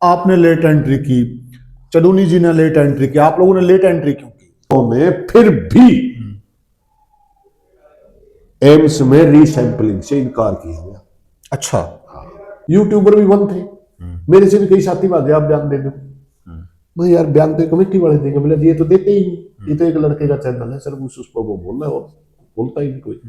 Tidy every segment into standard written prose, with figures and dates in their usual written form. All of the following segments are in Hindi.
आपने लेट एंट्री की, चडूनी जी ने लेट एंट्री की, आप लोगों ने लेट एंट्री क्यों की? में फिर भी एम्स में रीसैंपलिंग से इनकार किया गया। अच्छा। यूट्यूबर भी बंद थे, मेरे से भी कई साथी भागे आप बयान दे दो। मैं यार बयान तो कमेटी वाले देंगे, बोले ये तो देते ही नहीं, ये तो एक लड़के का चैनल है, सर उस पर वो बोल रहा है और बोलता ही नहीं कोई।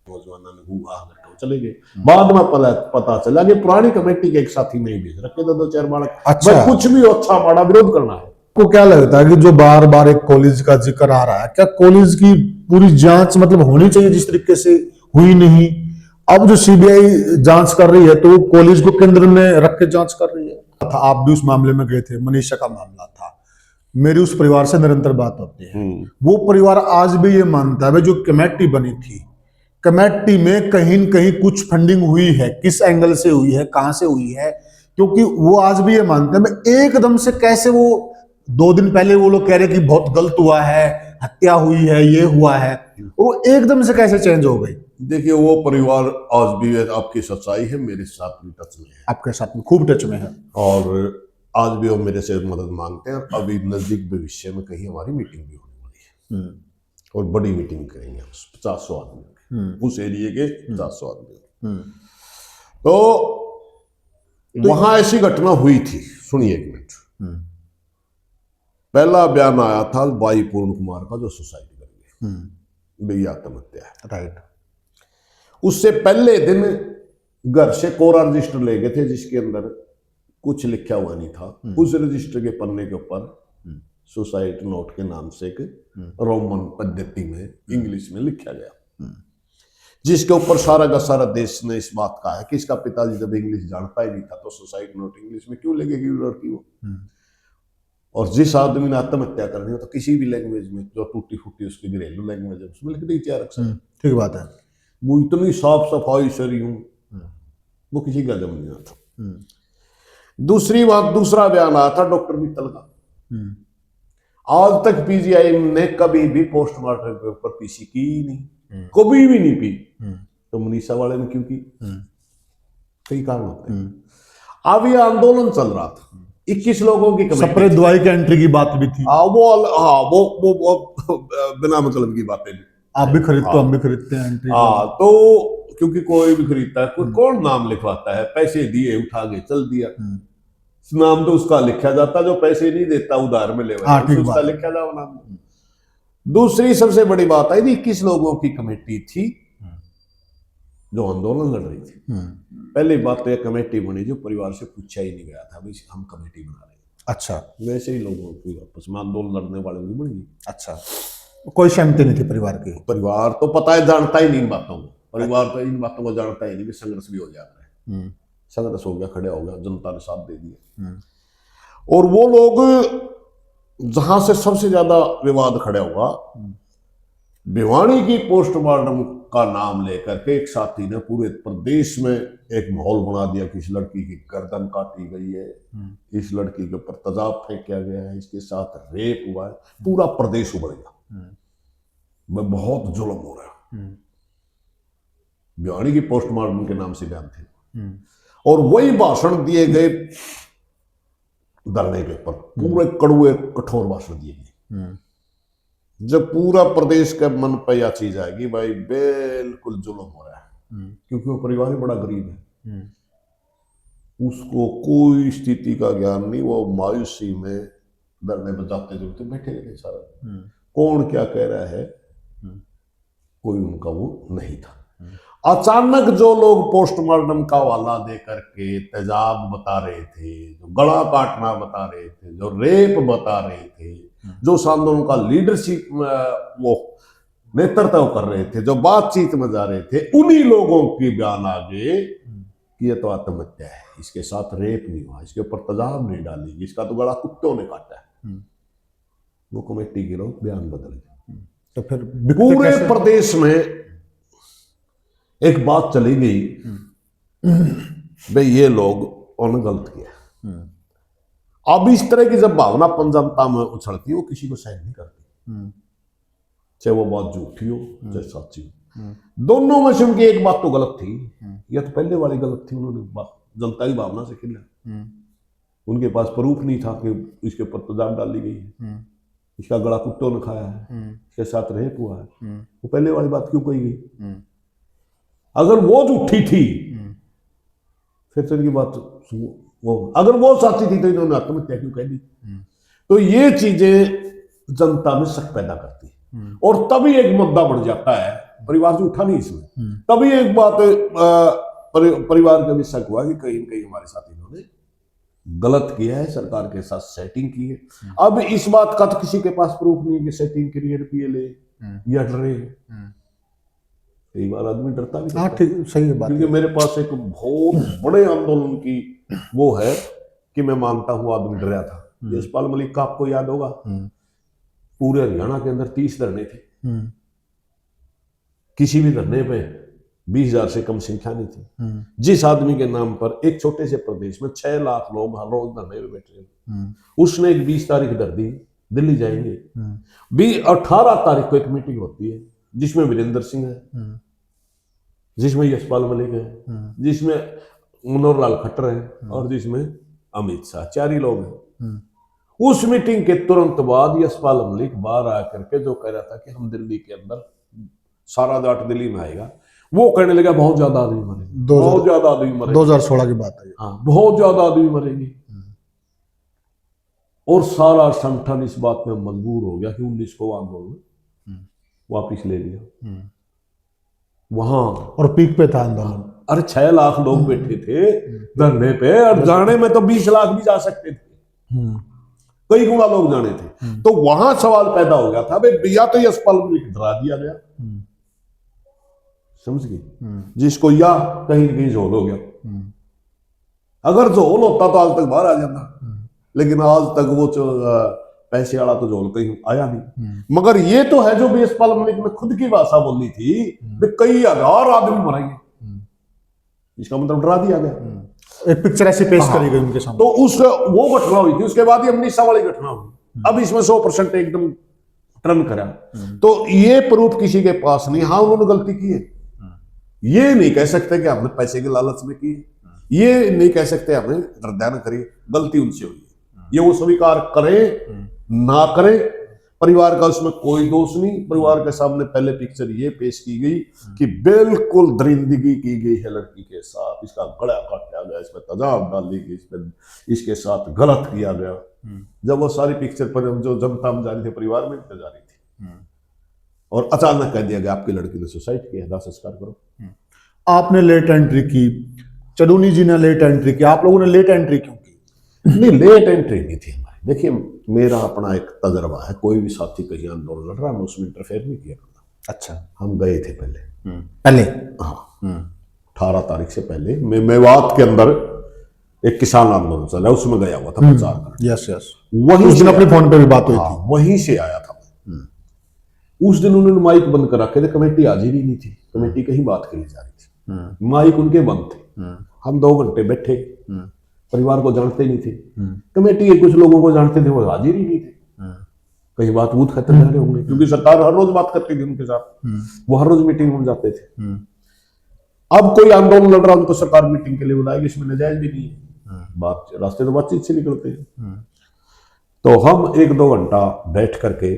नौजवानों ने हुआ चले गए। बाद में पता चला कि पुरानी कमेटी के एक साथी नहीं भेज रखे तो दो चार बार। अच्छा। कुछ भी अच्छा माड़ा विरोध करना है। को क्या लगता है कि जो बार बार एक कॉलेज का जिक्र आ रहा है, क्या कॉलेज की पूरी जांच मतलब होनी चाहिए जिस तरीके से हुई नहीं? अब जो सीबीआई जांच कर रही है तो वो कॉलेज को केंद्र में रख के जांच कर रही है। आप भी उस मामले में गए थे, मनीषा का मामला था, मेरी उस परिवार से निरंतर बात होती है। वो परिवार आज भी ये मानता है जो कमेटी बनी थी, कमेटी में कहीं न कहीं कुछ फंडिंग हुई है, किस एंगल से हुई है, कहां से हुई है, क्योंकि वो आज भी ये मानते हैं। मैं एकदम से कैसे वो 2 दिन पहले वो लोग कह रहे कि बहुत गलत हुआ है, हत्या हुई है, ये हुआ है, वो एकदम से कैसे चेंज हो गई? देखिए वो परिवार आज भी आपकी सच्चाई है, मेरे साथ भी टच में है, आपके साथ में खूब टच में है, और आज भी वो मेरे से मदद मांगते हैं। अभी नजदीक भविष्य में कहीं हमारी मीटिंग भी होने वाली है, और बड़ी मीटिंग करेंगे 50-100 आदमी, उस एरिया के 50-100 आदमी। तो वहां ऐसी घटना हुई थी, सुनिए एक मिनट। पहला बयान आया था भाई पूर्ण कुमार का जो सुसाइड कर गए, भैया आत्महत्या है, राइट। उससे पहले दिन घर से कोरा रजिस्टर ले गए थे जिसके अंदर कुछ लिखा हुआ नहीं था। उस रजिस्टर के पन्ने के ऊपर सुसाइड नोट के नाम से एक रोमन पद्धति में इंग्लिश में लिखा गया, जिसके ऊपर सारा का सारा देश ने इस बात कहा है कि इसका पिताजी जब इंग्लिश जानता ही नहीं था तो सुसाइड नोट इंग्लिश में क्यों लगेगी लड़की वो। और जिस आदमी ने आत्महत्या करनी हो तो किसी भी लैंग्वेज में जो टूटी फूटी उसकी घरेलू लैंग्वेज है उसमें लिख दी 4 अक्षर। ठीक बात है। वो इतनी साफ सफाई से रही हूं, वो किसी का जम नहीं आता। दूसरी बात, दूसरा बयान आया था डॉक्टर मित्तल का। आज तक पीजीआई ने कभी भी पोस्टमार्टम के ऊपर पीसी की नहीं, कभी भी नहीं पी। तो मनीषा वाले ने क्यों की? कई कारण होते हैं। अब ये आंदोलन चल रहा था, 21 लोगों की सप्रे दवाई के एंट्री की बात भी थी। वो बिना मतलब की बातें भी, आप भी खरीदते हो, हम भी खरीदते हैं एंट्री। तो क्योंकि कोई भी खरीदता है, कोई कौन नाम लिखवाता है? पैसे दिए, उठा के चल दिया, नाम तो उसका लिखा जाता जो पैसे नहीं देता, उधार में ले उसका लिखा जाओ नाम। दूसरी सबसे बड़ी बात है, 21 लोगों की कमेटी थी जो आंदोलन लड़ रही थी। पहली बात तो यह कमेटी बनी जो परिवार से पूछा ही नहीं गया था भाई हम कमेटी बना रहे हैं। अच्छा। वैसे ही लोगों की आपस में आंदोलन लड़ने वाले भी बन गई। अच्छा, कोई सहमति नहीं थी परिवार की? परिवार तो पता है, जानता ही नहीं इन बातों को, परिवार तो इन बातों को जानता ही नहीं कि संघर्ष भी हो जाता है। संघर्ष हो गया, खड़े हो गया, जनता ने साथ दे दिया। और वो लोग जहां से सबसे ज्यादा विवाद खड़ा हुआ, भिवानी की पोस्टमार्टम का नाम लेकर के एक साथी ने पूरे प्रदेश में एक माहौल बना दिया कि इस लड़की की गर्दन काटी गई है, इस लड़की के ऊपर तेजाब फेंका गया है, इसके साथ रेप हुआ है, पूरा प्रदेश उबड़ गया। बहुत जुल्म हो रहा है। भिवानी की पोस्टमार्टम के नाम से बयान थे, और वही भाषण दिए गए धरने के ऊपर, पूरे कड़वे कठोर भाषण दिए गए। जब पूरा प्रदेश के मन पे यह चीज आएगी भाई बिल्कुल जुल्म हो रहा है, क्योंकि वो परिवार ही बड़ा गरीब है, उसको कोई स्थिति का ज्ञान नहीं, वो मायूसी में धरने पर जाते जुलते बैठे रहे सारा। कौन क्या कह रहा है कोई उनका वो नहीं था। अचानक जो लोग पोस्टमार्टम का हवाला दे करके तेजाब बता रहे थे, जो गला काटना बता रहे थे, जो रेप बता रहे थे, जो उस आंदोलन का लीडरशिप वो नेतृत्व कर रहे थे, जो बातचीत में जा रहे थे, उन्हीं लोगों की बयान आ गए कि ये तो आत्महत्या है, इसके साथ रेप नहीं हुआ, इसके ऊपर तेजाब नहीं डाली, इसका तो गला कुत्तों ने काटा है। वो कमेटी के लोग बयान बदल गए। तो फिर पूरे प्रदेश में एक बात चली गई भाई ये लोग उन्होंने गलत किया। अब इस तरह की जब भावना जनता में उछलती है वो किसी को सहन नहीं करती, चाहे वो बात झूठी हो चाहे सच्ची हो। दोनों में से उनकी एक बात तो गलत थी, या तो पहले वाली गलत थी, उन्होंने जनता की भावना से खेला। उनके पास प्रूफ नहीं था कि इसके ऊपर तेजाब डाली गई है, इसका गला कुत्तों ने खाया है, इसके साथ रेप हुआ है, वो पहले वाली बात क्यों कही गई? अगर वो झूठी थी फिर तो इनकी बात वो, अगर वो साथी थी तो इन्होंने आत्महत्या क्यों कह दी? तो ये चीजें जनता में शक पैदा करती है, और तभी एक मुद्दा बढ़ जाता है, परिवार जो उठा नहीं इसमें, तभी एक बात परिवार का भी शक हुआ कि कहीं न कहीं हमारे साथ इन्होंने गलत किया है, सरकार के साथ सेटिंग की है। अब इस बात का तो किसी के पास प्रूफ नहीं है कि सेटिंग के लिए रुपये ले या डरे। कई बार आदमी डरता भी, हाँ ठीक, सही बात है। क्योंकि मेरे पास एक बहुत बड़े आंदोलन की वो है कि मैं मानता हूँ आदमी डरा था। यशपाल मलिक का आपको याद होगा, पूरे हरियाणा के अंदर 30 धरने थे, किसी भी धरने पे 20,000 से कम संख्या नहीं थी। जिस आदमी के नाम पर एक छोटे से प्रदेश में 6 लाख लोग हर रोज धरने पे बैठे हैं, उसने एक 20 तारीख धर दी, दिल्ली जाएंगे। 18 तारीख को एक मीटिंग होती है जिसमें वीरेंद्र सिंह है, जिसमें यशपाल मलिक है, जिसमें मनोहर लाल खट्टर है, और जिसमें अमित शाह, 4 ही लोग हैं। उस मीटिंग के तुरंत बाद यशपाल मलिक बाहर आकर के जो कह रहा था कि हम दिल्ली के अंदर सारा जाट दिल्ली में आएगा, वो कहने लगा बहुत ज्यादा आदमी मरेंगे, बहुत ज्यादा आदमी मरेंगे। 2016 की बात है। हाँ, बहुत ज्यादा आदमी मरेंगे। और सारा संगठन इस बात में मजबूर हो गया कि 19 को आंदोलन वापिस ले लिया। वहां और पीक पे था आंदोलन। अरे 6 लाख लोग बैठे थे धरने पे, और जाने में तो 20 लाख भी जा सकते थे, कई गुना लोग जाने थे। तो वहां सवाल पैदा हो गया था, या तो यशपाल मलिक डरा दिया गया, समझ गए, जिसको या कहीं कहीं झोल हो गया। अगर झोल होता तो आज तक बाहर आ जाता, लेकिन आज तक वो पैसे वाला तो झोल कहीं आया नहीं। मगर ये तो है जो भी यशपाल मलिक ने खुद की भाषा बोली थी, कई हजार आदमी मरेंगे, इसका मतलब डरा दिया गया। एक पिक्चर ऐसी पेश करी गई उनके सामने। तो उस वो घटना हुई थी, उसके बाद ही अमरीसा वाली घटना हुई। अब इसमें 100% एकदम टर्न करा। तो ये प्रूफ किसी के पास नहीं। हाँ, उन्होंने गलती की है, ये नहीं कह सकते कि हमने पैसे के लालच में की, ये नहीं कह सकते हमने डरदाना करी, गलती उनसे हुई है। ये वो स्वीकार करें ना करें, परिवार का उसमें कोई दोष नहीं। परिवार के सामने पहले पिक्चर ये पेश की गई कि बिल्कुल दरिंदगी की गई है लड़की के साथ, इसका गला काटा गया, इसमें तेजाब डाली गई, इसमें इसके साथ गलत किया गया। जब वो सारी पिक्चर पर जो जनता में जा रही थी, परिवार में जा रही थी, और अचानक कह दिया गया आपकी लड़की ने सुसाइड किया, दाह संस्कार करो। आपने लेट एंट्री की, चडूनी जी ने लेट एंट्री की, आप लोगों ने लेट एंट्री क्यों की? नहीं, लेट एंट्री नहीं थी हमारी। देखिए, मेरा अपना एक तजर्बा है, कोई भी साथी कहीं आंदोलन लड़ रहा है, मैं उसमें इंटरफेयर नहीं किया करता। अच्छा, हम गए थे पहले। हाँ, 18 तारीख से पहले मैं मेवात के अंदर एक किसान आंदोलन चला, उसमें गया हुआ था प्रचार करने। यस यस, वहीं उस दिन अपने फोन पे भी बात हुई थी। वहीं से आया था। उस दिन उन्होंने माइक बंद कर रखे थे, कमेटी हाजिर ही नहीं थी, कमेटी कहीं बात के लिए जा रही थी, माइक उनके बंद थे। हम 2 घंटे बैठे, परिवार को जानते नहीं थे, कमेटी के कुछ लोगों को जानते थे, वो हाजिर ही नहीं थे। कहीं बात बूथ खत्म कर रहे होंगे, क्योंकि सरकार हर रोज बात करती थी उनके साथ, वो हर रोज मीटिंग में जाते थे। अब कोई आंदोलन लड़ रहा, उनको सरकार मीटिंग के लिए बुलाएगी, इसमें नाजायज भी नहीं है। बात रास्ते तो बातचीत से निकलते हैं। तो हम 1-2 घंटा बैठ करके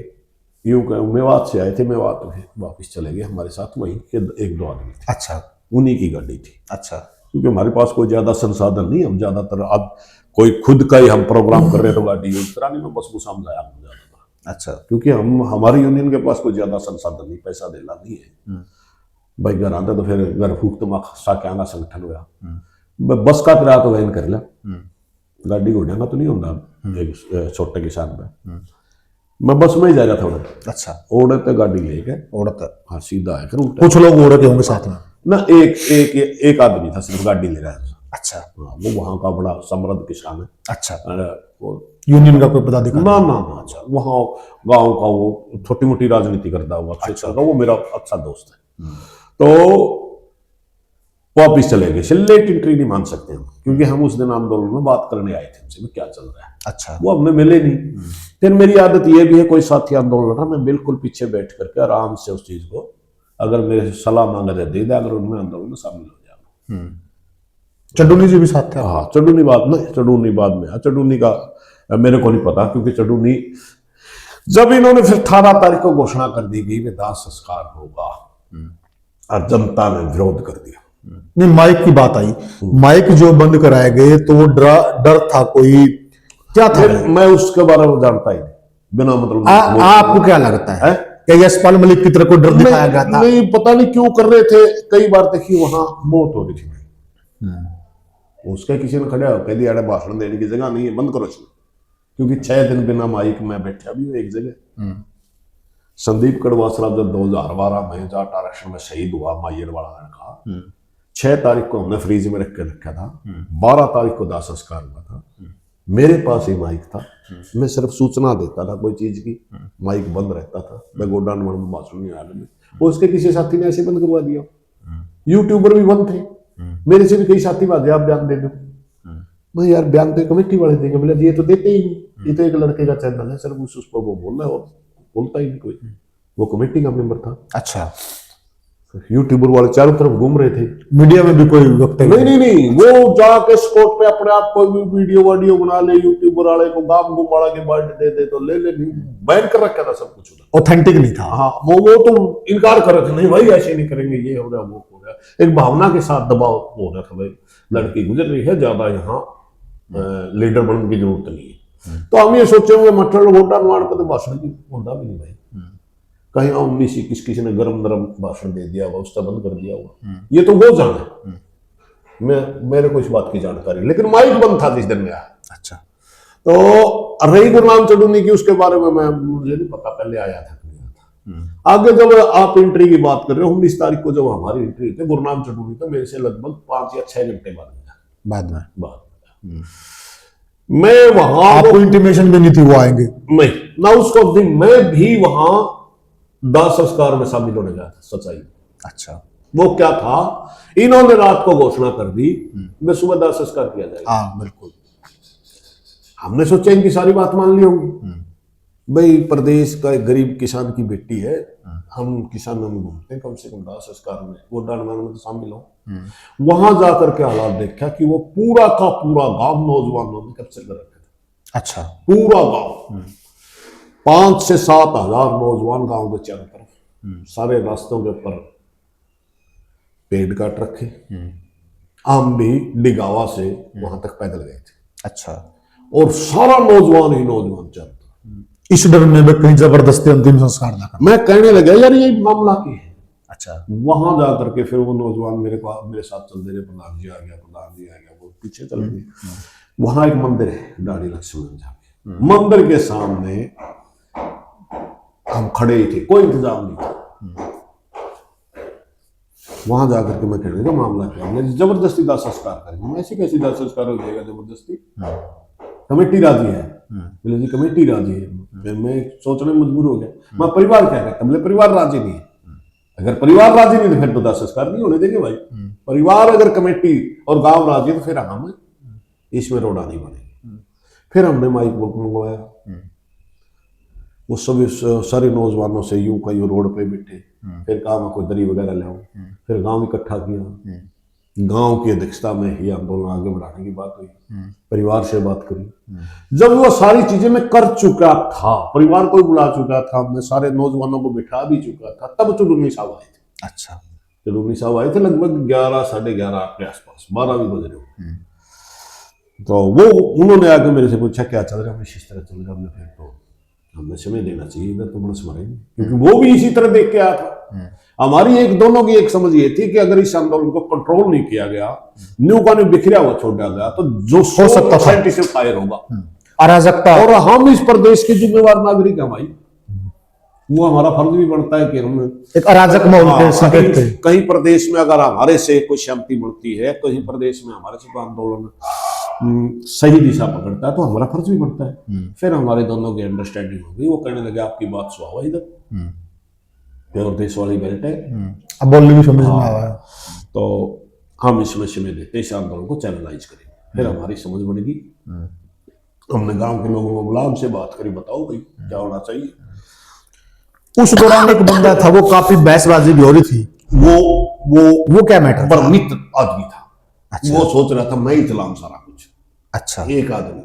यूं मेवात से आए थे, मेवात वापिस चले गए। हमारे साथ वहीं के 1-2 आदमी थे। अच्छा, उन्हीं की गाड़ी थी। अच्छा, क्योंकि हमारे पास कोई ज्यादा संसाधन नहीं, हम ज्यादातर अब कोई खुद का ही हम प्रोग्राम कर रहे थे, गाड़ी यूज कराने में बस वो समझाया हम ज्यादा। अच्छा, क्योंकि हमारी यूनियन के पास कोई ज्यादा संसाधन नहीं, पैसा देना नहीं है। भाई घर आता तो फिर घर फूक तमाशा क्या ना संगठन हुआ, बस का किराया तो वहन कर लिया, गाड़ी घोड़िया का तो नहीं होता एक छोटे किसान में। मैं बस में ही जा रहा था उड़े। अच्छा, ओढ़ते गाड़ी लेके ओढ़ता, हाँ सीधा है। कुछ लोग ओढ़ के होंगे साथ में ना, एक आदमी था सिर्फ गाड़ी ले रहा है। अच्छा, वो वहाँ का बड़ा समृद्ध किसान है। अच्छा, वो यूनियन का कोई पदाधिकारी? ना ना ना। अच्छा, वहाँ गांव का वो छोटी मोटी राजनीति करता हुआ अच्छा का, वो मेरा अच्छा दोस्त है। तो वापिस चले गए। लेट एंट्री नहीं मान सकते हम, क्योंकि हम उस दिन आंदोलन में बात करने आए थे उनसे क्या चल रहा है। अच्छा, वो हमें मिले नहीं। फिर मेरी आदत ये भी है, कोई साथी आंदोलन लड़ रहा, मैं बिल्कुल पीछे बैठ करके आराम से उस चीज को, अगर मेरे सलाह मांगे दे दे, अगर उनमें आंदोलन में शामिल हो जाएगा। चडुनी जी भी साथ थे? हाँ, चडुनी बाद में, चडुनी बाद में। चडुनी का मेरे को नहीं पता, क्योंकि चडुनी जब इन्होंने फिर 18 तारीख को घोषणा कर दी गई दाह संस्कार होगा और जनता ने विरोध कर दिया। नहीं, माइक की बात आई, माइक जो बंद कराए गए तो वो डर था कोई, क्या था? मैं उसके बारे में जानता ही नहीं, बिना मतलब आपको क्या लगता है कि यशपाल मलिक की तरह को डर दिखाया गया था? नहीं, पता नहीं क्यों कर रहे थे। कई बार देखिए वहां मौत हो रही थी, उसके किसी ने खड़ा कह दिया भाषण देने की जगह नहीं है, बंद करो इसको, क्योंकि 6 दिन बिना माइक में बैठा भी हूं एक जगह। संदीप कड़वासरा जब 2012 में जाट आरक्षण में शहीद हुआ, मायर वाला लड़का, 6 तारीख को हमने फ्रीज में रख के रखा था, 12 तारीख को दाह संस्कार हुआ था। मेरे पास ही माइक था, मैं सिर्फ सूचना देता था कोई चीज की, माइक बंद रहता था, मैं गोडान में भाषण नहीं आने में। उसके किसी साथी ने ऐसे बंद करवा दिया। यूट्यूबर भी बंद थे, मेरे से भी कई साथी बात आप बयान दे दो। मैं यार बयान तो कमेटी वाले देंगे, बोले ये तो देते ही नहीं, ये तो एक लड़के का चैनल है, सिर्फ उस पर वो बोल रहा है और बोलता ही नहीं कोई। वो कमेटी का मेंबर था। अच्छा, यूट्यूबर वाले चारों तरफ घूम रहे थे, मीडिया में भी कोई वक्त नहीं, वो जाके स्पॉट पे अपने आप कोई भी वीडियो बना ले, यूट्यूबर वाले को गाम गुम वाला के बांट दे तो ले नहीं, बैन कर रखा था सब कुछ, ऑथेंटिक नहीं था। हाँ, वो तो इनकार कर रहे थे, नहीं भाई ऐसे नहीं करेंगे, ये हो रहा वो हो रहा। एक भावना के साथ दबाव हो रहा था, भाई लड़की गुजर रही है, ज्यादा यहाँ लीडर बनने की जरूरत नहीं है। तो हम ये सोचे हुए मटर वोटा मार पर तो भाषण की होता भी नहीं भाई, कहीं 19-21 किसी ने गरम नरम भाषण दे दिया हुआ, उसका बंद कर दिया हुआ, ये तो वो जाने। मेरे को इस बात की जानकारी, लेकिन माइक बंद था जिस दिन में आया। अच्छा, तो रही गुरनाम चडुनी की, उसके बारे में मुझे नहीं पता पहले आया था कि नहीं आया था। आगे जब आप एंट्री की बात कर रहे हो, 19 तारीख को जब हमारी एंट्री थी, गुरनाम चडुनी तो मेरे से लगभग 5 या 6 घंटे बाद में मैं वहां, आपको इंटीमेशन भी नहीं थी वो आएंगे? नहीं ना, उसको दिन मैं भी वहां दाह संस्कार में शामिल होने गया था। सच्चाई अच्छा, वो क्या था, इन्होंने रात को घोषणा कर दी मैं सुबह दाह संस्कार किया जाएगा। हाँ बिल्कुल, हमने सोचा इनकी सारी बात मान ली होगी, भाई प्रदेश का एक गरीब किसान की बेटी है, हम किसानों में घूमते हैं, कम से कम दाह संस्कार में वो डांडमान में तो शामिल हो। वहां जाकर के हालात देखा कि वो पूरा का पूरा गांव नौजवानों ने कैप्चर कर रखा था। अच्छा, पूरा गांव 5 से 7 हजार नौजवान गांव के चारों तरफ, सारे रास्तों के ऊपर पेड़ काट रखे, हम भी डिगावा से वहां तक पैदल गए थे। अच्छा, और सारा नौजवान ही नौजवान चलता, इस डर में कहीं जबरदस्ती अंतिम संस्कार ना कर। मैं कहने लगा यार ये मामला की है। अच्छा, वहां जाकर के फिर वो नौजवान मेरे साथ चलते रहे, प्रधान जी आ गया, वो पीछे चल गए। वहां एक मंदिर है दाढ़ी लक्ष्मण जाके, मंदिर के सामने हम खड़े ही थे, कोई इंतजाम नहीं था। वहां जाकर के मैं कहने लगा मामला क्या है, जबरदस्ती दाह संस्कार करेंगे। ऐसी कैसी दाह संस्कार हो जाएगा जबरदस्ती, कमेटी राजी है। बोले जी कमेटी राजी है। फिर मैं सोचने में मजबूर हो गया, मैं परिवार क्या कहता, बोले परिवार राजी नहीं है। अगर परिवार राजी नहीं तो फिर तो दाह संस्कार नहीं होने देंगे भाई। परिवार अगर कमेटी और गांव राजी तो फिर हम इसमें रोड़ा नहीं बनेगी। फिर हमने माइक बुक मंगवाया, वो सभी सारे नौजवानों से यूं का यूं रोड पे बैठे, फिर कहा मैं कोई दरी वगैरह ले आऊं, फिर गांव इकट्ठा किया, गांव की अध्यक्षता में ही आंदोलन आगे बढ़ाने की बात हुई, परिवार से बात करी। जब वो सारी चीजें मैं कर चुका था, परिवार को बुला चुका था, मैं सारे नौजवानों को बिठा भी चुका था, तब चुडुनी साहब आए थे। अच्छा, चुडुनी साहब आए थे लगभग 11 साढ़े 11 के आसपास, 12 भी बज रहे हो। तो वो उन्होंने आके मेरे से पूछा क्या चल रहा है, इस तरह चल रहा है। फिर तो हमें समय देना चाहिए, इधर तो बड़ा स्मरण, क्योंकि वो भी इसी तरह देख के आया था। हमारी एक दोनों की एक समझ ये थी कि अगर इस आंदोलन को कंट्रोल नहीं किया गया, न्यू का बिखरा हुआ छोड़ा गया, तो जो हो सकता था से फायर होगा, अराजकता। और हम इस प्रदेश के जिम्मेवार नागरिक हैं भाई, वो हमारा फर्ज भी बनता है कि हम एक अराजक माहौल के संकेत थे। कहीं प्रदेश में अगर हमारे से कोई शांति बढ़ती है, कहीं प्रदेश में हमारे से आंदोलन सही दिशा पकड़ता है, तो हमारा फर्ज भी बनता है। फिर हमारे दोनों की अंडरस्टैंडिंग हो गई, वो कहने लगे आपकी बात सुहावा इधर प्योर देश वाली बेल्ट है, अब बोलने भी समझ में आया है, तो हम इसमें समय देते इस आंदोलन को चैनलाइज करेंगे। फिर हमारी समझ बढ़ेगी, हमने गांव के लोगों को बुला, हमसे बात करी, बताओ भाई क्या होना चाहिए। उस दौरान एक बंदा था, वो काफी बहसबाजी भी हो रही थी, वो क्या मैटर? परमित आदमी था, वो सोच रहा था मैं ही चलाऊं सारा कुछ। अच्छा। एक आदमी,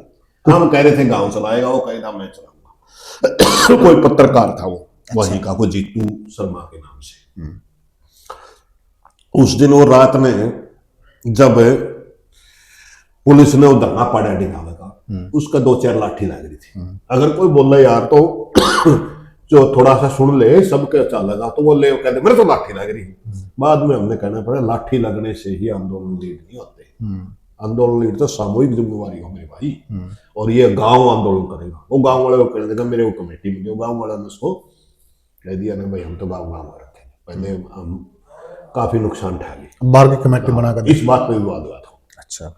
हम कह रहे थे गांव चलाएगा, वो कह रहा मैं चलाऊंगा। कोई पत्रकार था वो, वहीं का, कोई जीतू शर्मा के नाम से। उस दिन वो रात में जब पुलिस ने वो धरना पाड़ा डिगावे का, उसका 2-4 लाठी लग रही थी। अगर कोई बोल रहा यार तो जो थोड़ा सा सुन ले, सबके अच्छा लगा तो वो ले कहते मेरे तो लाठी लग रही है। बाद में हमने कहना पड़ा लाठी लगने से ही आंदोलन लीड नहीं होते। आंदोलन लीड तो सामूहिक जिम्मेवारी हो मेरे भाई। और ये गांव आंदोलन करेगा, वो गांव वाले को कहने देगा मेरे को कमेटी में, जो गांव वाले ने उसको कह दिया ना भाई हम तो गांव गांव रखेंगे। पहले हम काफी नुकसान उठाएंगे, बाहर की कमेटी बनाकर। इस बात पे विवाद हुआ था। अच्छा।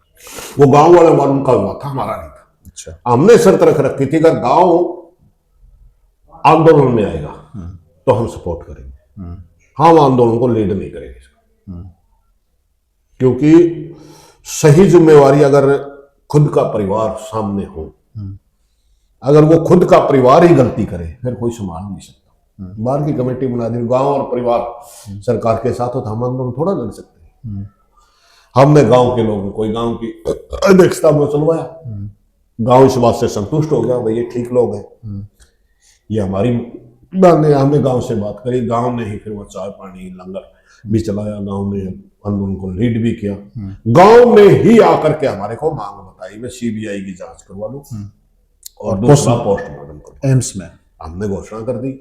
वो गांव वाले वालों का हुआ था, हमारा नहीं था। अच्छा। हमने शर्त रख रखी थी अगर गांव आंदोलन में आएगा तो हम सपोर्ट करेंगे, हम आंदोलन को लीड नहीं करेंगे। क्योंकि सही जिम्मेवारी अगर खुद का परिवार सामने हो, अगर वो खुद का परिवार ही गलती करे फिर कोई संभाल नहीं सकता। बाहर की कमेटी बना दी, गांव और परिवार सरकार के साथ हो तो हम आंदोलन थोड़ा लड़ सकते हैं। हमने गांव के लोगों को गांव की अध्यक्षता में चलवाया, गांव इस बात से संतुष्ट हो गया भाई ये ठीक लोग हैं, ये हमारी हमने गांव से बात करी, गांव ने ही फिर वो चाय पानी लंगर भी चलाया, गांव ने आंदोलन को लीड भी किया। गांव में ही आकर के हमारे को मांग बताई मैं सीबीआई की जांच करवा लूं और दूसरा पोस्टमार्टम करो। एम्स में हमने घोषणा कर दी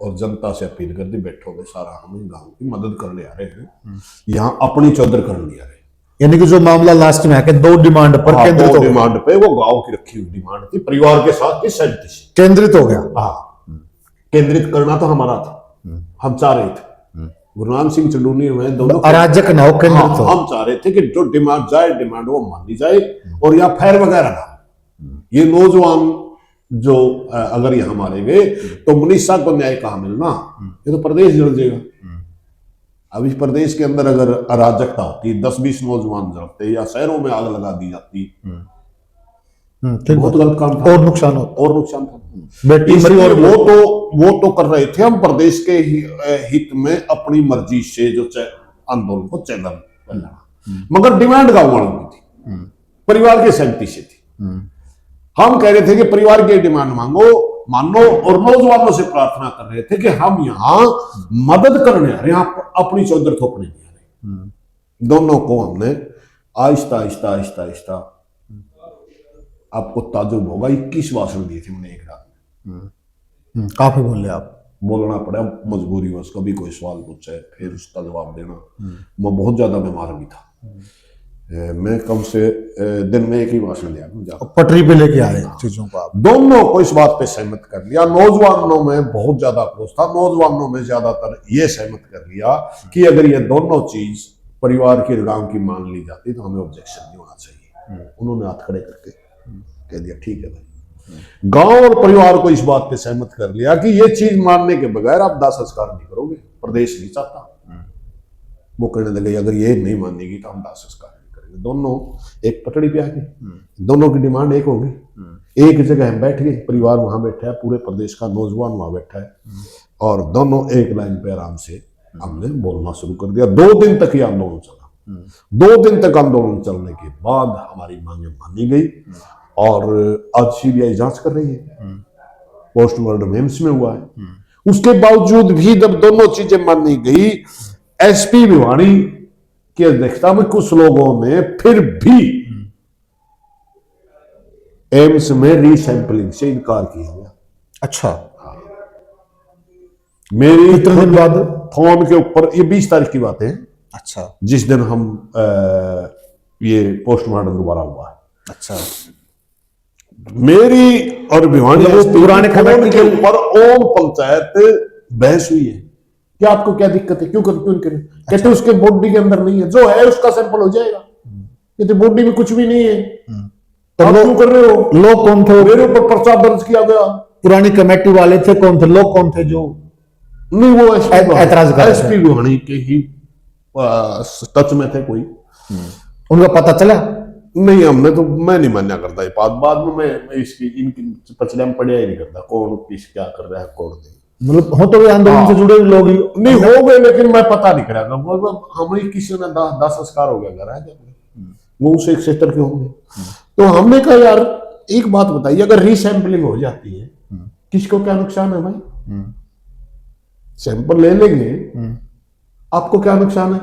और जनता से अपील कर दी बैठोगे सारा, हम गांव की मदद करने आ रहे हैं, यहाँ अपनी चौधर करने आ रहे हैं। यानी कि जो मामला लास्ट में आके 2 डिमांड पर केंद्रित हो गया। डिमांड पे, वो गांव की रखी हुई डिमांड थी, परिवार के साथ की सहमति से केंद्रित हो गया। हाँ, केंद्रित करना तो हमारा था, हम चाह रहे थे गुरुनाम सिंह चंडूनी में दोनों अराजक ना हो, केंद्रित हो। हम चाह रहे थे कि जो डिमांड जाए डिमांड वो मानी जाए और या फैर वगैरह ना। ये नौजवान जो अगर यहाँ मारे गए तो मुनीष साहब को न्याय कहाँ मिलना, ये तो प्रदेश जल जाएगा। अब इस प्रदेश के अंदर अगर अराजकता होती, 10-20 नौजवान जलते या शहरों में आग लगा दी जाती, बहुत गलत काम था और नुकसान होता, और नुकसान था। बेटी मरी और वो तो कर रहे थे हम प्रदेश के हित में अपनी मर्जी से जो आंदोलन को चैनल, मगर डिमांड गांव वालों की थी, परिवार की सहमति से थी। हम कह रहे थे कि परिवार की डिमांड मानो और नौजवानों से प्रार्थना कर रहे थे कि हम यहाँ मदद करने आ रहे हैं, अपनी चौधर थोपने नहीं आ रहे। दोनों को हमने आहिस्ता आहिस्ता आहिस्ता आहिस्ता, आपको ताजुब होगा 21 भाषण दिए थे मैंने एक रात में। काफी बोले आप, बोलना पड़ा मजबूरी में, कभी कोई सवाल पूछे फिर उसका जवाब देना। मैं बहुत ज्यादा बीमार भी था, मैं कम से दिन में एक ही भाषण दिया, पटरी पे लेके आए चीजों को। आप दोनों को इस बात पे सहमत कर लिया। नौजवानों में बहुत ज्यादा आक्रोश था, नौजवानों में ज्यादातर ये सहमत कर लिया कि अगर ये दोनों चीज परिवार की गांव की मान ली जाती तो हमें ऑब्जेक्शन नहीं होना चाहिए। उन्होंने हाथ खड़े करके कह दिया ठीक है भाई। गांव और परिवार को इस बात पे सहमत कर लिया कि ये चीज मानने के बगैर आप दाह संस्कार नहीं करोगे, प्रदेश नहीं चाहता। वो कहने लगे अगर ये नहीं मानेगी तो हम दाह संस्कार नहीं करेंगे। दोनों एक पटड़ी पे आ गए, दोनों की डिमांड एक होगी। एक जगह हम बैठ गए, परिवार वहां बैठा है, पूरे प्रदेश का नौजवान वहां बैठा है, और दोनों एक लाइन पे आराम से हमने बोलना शुरू कर दिया। 2 दिन तक ये आंदोलन चला। 2 दिन तक आंदोलन चलने के बाद हमारी मांगे मानी गई और आज सीबीआई जांच कर रही है, पोस्टमार्टम एम्स में हुआ है। उसके बावजूद भी जब दोनों चीजें मानी गई, एसपी भिवानी की अध्यक्षता में कुछ लोगों ने फिर भी एम्स में रीसैंपलिंग से इनकार किया गया। अच्छा, मेरी कितने दिन बाद? फोन के ऊपर, ये 20 तारीख की बात है। अच्छा, जिस दिन हम ये पोस्टमार्टम दोबारा हुआ है। अच्छा, मेरी और भिवानी पुराने फोन के ऊपर ओम पंचायत बहस हुई है कि आपको क्या दिक्कत है, क्यों करें। कहते उसके बॉडी के अंदर नहीं है, जो है उसका सैंपल हो जाएगा। कहते बॉडी में कुछ भी नहीं है, तो आप क्यों कर रहे हो? लोग कौन थे? मेरे ऊपर पर्चा दर्ज किया गया। पुरानी कमेटी वाले थे, कौन थे लोग, कौन थे जो नहीं, वो ऐतराज कर रहे थे? एसपी भिवानी के ही टच में थे कोई, उनका पता चला? नहीं, हमने तो, मैं नहीं मान्या करता ये बात। बाद में मैं इसकी इनकी पचड़े में पढ़िया ही नहीं करता कौन किस क्या कर रहा है, कौन नहीं। मतलब हो तो वे आंदोलन से जुड़े लोग ही नहीं हो गए, लेकिन मैं पता नहीं करा। हमें किसी ने दाह संस्कार हो गया घर है, वो उस एक सेक्टर के होंगे। तो हमने कहा यार एक बात बताइए, अगर रीसैंपलिंग हो जाती है किसको क्या नुकसान है भाई? सैंपल ले लेंगे, आपको क्या नुकसान है?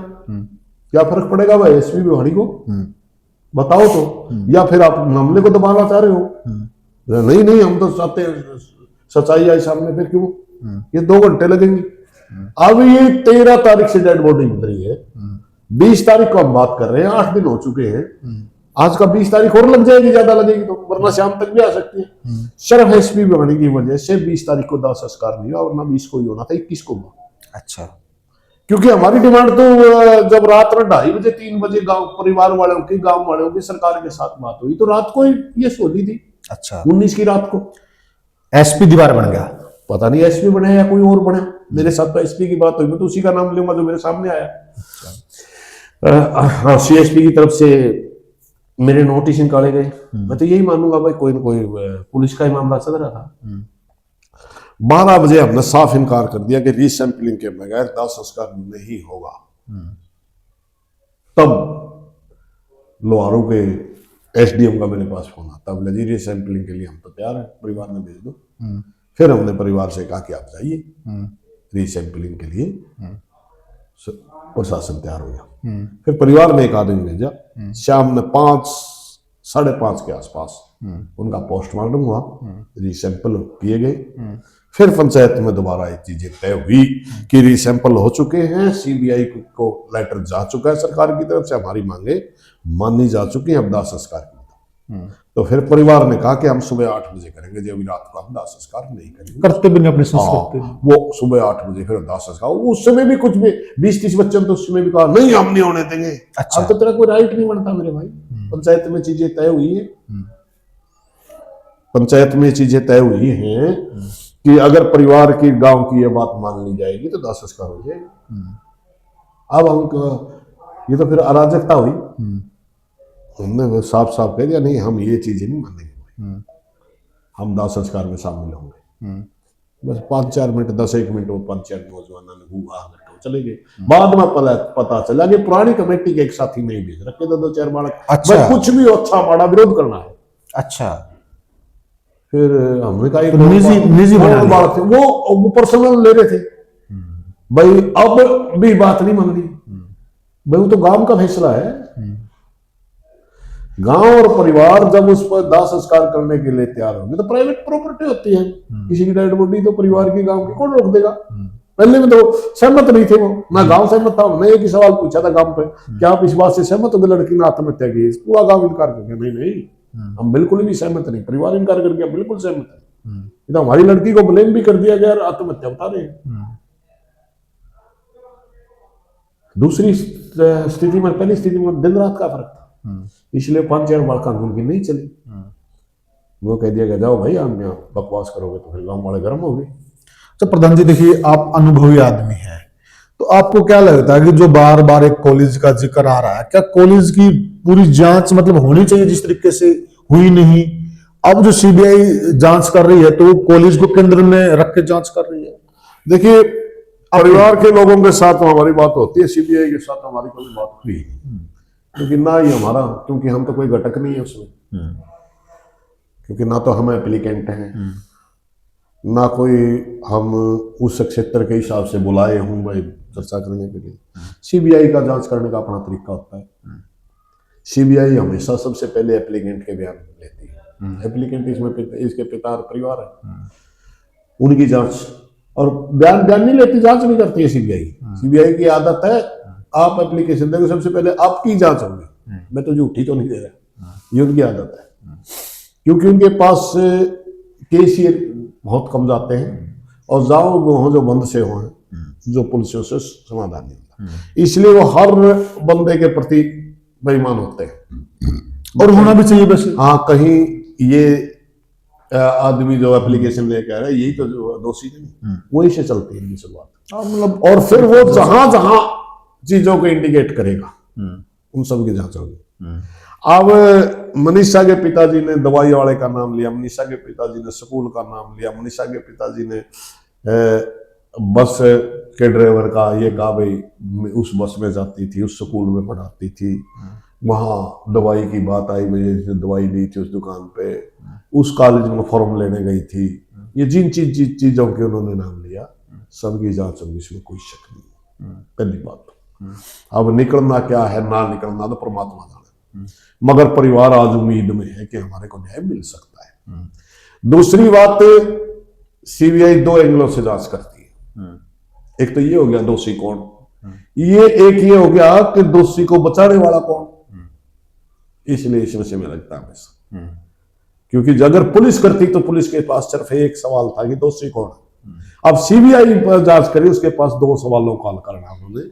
क्या फर्क पड़ेगा भाई एसपी भिवाड़ी को? बताओ तो। या फिर आप मामले को दबाना चाह रहे हो? नहीं नहीं, हम तो चाहते हैं सच्चाई आई सामने, फिर क्यों ये 2 घंटे लगेंगे? अब ये 13 तारीख से डेड बॉडी मिल रही है, 20 तारीख को हम बात कर रहे हैं, 8 दिन हो चुके हैं। आज का 20 तारीख और लग जाएगी, ज्यादा लगेगी तो, वरना शाम तक भी आ सकती है। सिर्फ एसपी भिवाड़ी की वजह से 20 तारीख को दाह संस्कार नहीं हुआ, वरना 20 को ही होना था, 21 को हुआ। अच्छा, क्योंकि हमारी डिमांड तो जब रात में 2:30 बजे 3 बजे गांव परिवार वालों की, गांव वालों की सरकार के साथ बात हुई, तो रात को ही ये सोली थी। अच्छा, 19 की रात को एसपी दीवार बन गया। पता नहीं एसपी बने या कोई और बने, मेरे साथ तो एसपी की बात हुई, मैं तो उसी का नाम लूंगा जो मेरे सामने आया। हाँ, सीएसपी की तरफ से मेरे नोटिस निकाले गए, मैं तो यही मानूंगा भाई कोई ना कोई पुलिस का ही मामला चल रहा था। 12 बजे हमने साफ इनकार कर दिया कि रीसैंपलिंग के बगैर दाह संस्कार नहीं होगा। तब लोहारों के एसडीएम का मेरे पास फोन आता, बोले जी रीसैंपलिंग के लिए हम तो तैयार है, परिवार में भेज दो। फिर हमने परिवार से कहा कि आप जाइए रीसैंपलिंग के लिए, प्रशासन तैयार हो गया। फिर परिवार ने एक आदमी भेजा, शाम में 5, 5:30 के आसपास उनका पोस्टमार्टम हुआ, रीसैंपल किए गए। फिर पंचायत में दोबारा एक चीजें तय हुई कि रीसैंपल हो चुके हैं, सीबीआई को लेटर जा चुका है सरकार की तरफ से, हमारी मांगे मानी जा चुकी हैं, अब दाह संस्कार की। तो फिर परिवार ने कहा कि हम सुबह 8 बजे करेंगे, जो अभी रात को हम दाह संस्कार नहीं करेंगे, करते भी नहीं अपने संस्कार। वो सुबह 8 बजे फिर दाह संस्कार। उस समय भी कुछ भी 20-30 बच्चों ने तो उस समय भी कहा नहीं हम नहीं होने देंगे। अच्छा, अब तो तेरा कोई राइट नहीं बनता मेरे भाई। पंचायत में चीजें तय हुई है, पंचायत में चीजें तय हुई हैं कि अगर परिवार की, गांव की ये बात मान ली जाएगी तो दाह संस्कार हो जाएगा। अब हम ये तो फिर अराजकता हुई। हमने साफ साफ कह दिया नहीं हम ये चीजें नहीं मानेंगे, हम दाह संस्कार में शामिल होंगे। बस 5-4 मिनट 10-1 मिनट वो 5-4 नौजवानों ने हुआ करके चले गए। बाद में पता चला कि पुरानी कमेटी के एक साथी नहीं भेज रखे, 2-4 बालक। अच्छा, कुछ भी अच्छा माड़ा विरोध करना है। अच्छा, फिर हमने कहा निजी बात थी, वो पर्सनल ले रहे थे भाई, अब भी बात नहीं मान ली भाई, वो तो गांव का फैसला है। गांव और परिवार जब उस पर दाह संस्कार करने के लिए तैयार होंगे तो प्राइवेट प्रॉपर्टी होती है, किसी की डेड बॉडी तो परिवार की, गांव की कौन रोक देगा? पहले में तो सहमत नहीं थे वो, ना गांव सहमत था। हमने एक ही सवाल पूछा था गांव पे, क्या आप इस बात से सहमत हो कि लड़की ने आत्महत्या की? पूरा गांव इनकार कर गया, नहीं हम बिल्कुल भी सहमत नहीं। परिवार इनकार कर गया, बिल्कुल सहमत है। तो हमारी लड़की को ब्लेम भी कर दिया गया, आत्महत्या बता रहे हैं। दूसरी स्थिति में, पहली स्थिति में दिन रात का फर्क था, इसलिए 5-4 बार कानून की नहीं चली। वो कह दिया गया जाओ भाई, हम यहाँ बकवास करोगे तो फिर गांव वाले गर्म हो गए। तो प्रधान जी देखिए, आप अनुभवी आदमी हैं, तो आपको क्या लगता है कि जो बार बार एक कॉलेज का जिक्र आ रहा है, क्या कॉलेज की पूरी जांच मतलब होनी चाहिए जिस तरीके से हुई नहीं? अब जो सीबीआई जांच कर रही है तो वो कॉलेज को केंद्र में रख के जांच कर रही है। देखिए, परिवार के लोगों के साथ हमारी बात होती है, सीबीआई के साथ हमारी कोई बात हुई, क्योंकि ना ही हमारा, क्योंकि हम तो कोई घटक नहीं है उसमें, क्योंकि ना तो हम एप्लीकेंट हैं, ना कोई हम उस क्षेत्र के हिसाब से बुलाए हूं भाई चर्चा करने के लिए। सीबीआई का जांच करने का अपना तरीका होता है। सीबीआई हमेशा सबसे पहले एप्लीकेंट के बयान लेती है। एप्लीकेंट इसमें इसके पिता और परिवार है, उनकी जांच, और बयान नहीं लेती, जांच नहीं करती है सीबीआई। सीबीआई की आदत है, आप एप्लीकेशन देंगे सबसे पहले आपकी जांच होगी, मैं तो झूठी तो नहीं दे रहा, ये उनकी आदत है। क्योंकि उनके पास केस ये बहुत कम जाते हैं, और जाओ वो हो जो बंद से हो, जो पुलिसों से समाधान नहीं होता, इसलिए वो हर बंदे के प्रति बेईमान होते हैं, और होना भी चाहिए वैसे। हाँ, कहीं ये आदमी जो एप्लीकेशन लेके आ रहा है यही तो जो दोषी नहीं, वही से चलती है इनकी शुरुआत। मतलब और फिर वो जहां जहां चीजों को इंडिकेट करेगा उन सब की जांच होगी। अब मनीषा के पिताजी ने दवाई वाले का नाम लिया, मनीषा के पिताजी ने स्कूल का नाम लिया, मनीषा के पिताजी ने बस के ड्राइवर का ये कहा भाई उस बस में जाती थी, उस स्कूल में पढ़ाती थी, वहाँ दवाई की बात आई, मुझे जिसने दवाई ली थी उस दुकान पे, उस कॉलेज में फॉर्म लेने गई थी, ये जिन चीजों के उन्होंने नाम लिया सबकी जांच होगी, इसमें कोई शक नहीं। पहली बात। अब निकलना क्या है ना निकलना तो परमात्मा जाने, मगर परिवार आज उम्मीद में है कि हमारे को न्याय मिल सकता है। दूसरी बात, सीबीआई 2 एंगलों से जांच करती है। एक तो ये हो गया दोषी कौन, ये एक ये हो गया कि दोषी को बचाने वाला कौन, इसलिए इसमें से मुझे लगता है हमेशा, क्योंकि अगर पुलिस करती तो पुलिस के पास सिर्फ एक सवाल था कि दोषी कौन। अब सीबीआई पर जांच करी, उसके पास 2 सवालों का हल करना उन्होंने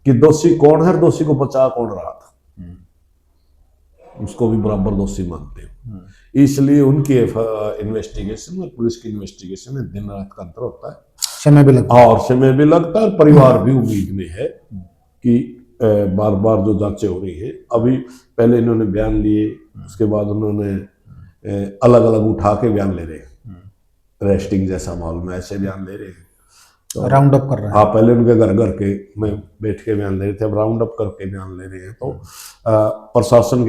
कि दोषी कौन है और दोषी को बचा कौन रहा था, उसको भी बराबर दोषी मानते हो। इसलिए उनकी इन्वेस्टिगेशन और पुलिस की इन्वेस्टिगेशन में दिन रात का अंतर होता है, समय भी लगता है और समय भी लगता है, और परिवार भी उम्मीद में है कि बार बार जो जांचें हो रही है, अभी पहले इन्होंने बयान लिए, उसके बाद उन्होंने अलग अलग उठा के बयान ले रहे हैं, रेस्टिंग जैसा माहौल में ऐसे बयान ले रहे हैं, तो राउंड अप कर रहे हैं। हाँ, पहले उनके घर घर के में बैठ के बयान ले रहे थे, अब राउंड अप करके बयान ले रहे हैं, तो प्रशासन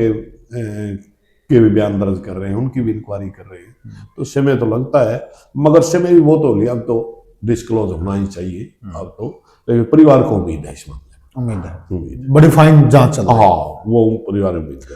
के भी बयान दर्ज कर रहे हैं, उनकी भी इंक्वायरी कर रहे हैं, तो समय तो लगता है, मगर समय भी बहुत हो गया, अब तो डिस्क्लोज होना ही चाहिए अब तो, लेकिन परिवार को उम्मीद है इस मामले में, उम्मीद है उम्मीद बड़ी फाइन जांच चल रही है। हाँ, वो परिवार उम्मीद कर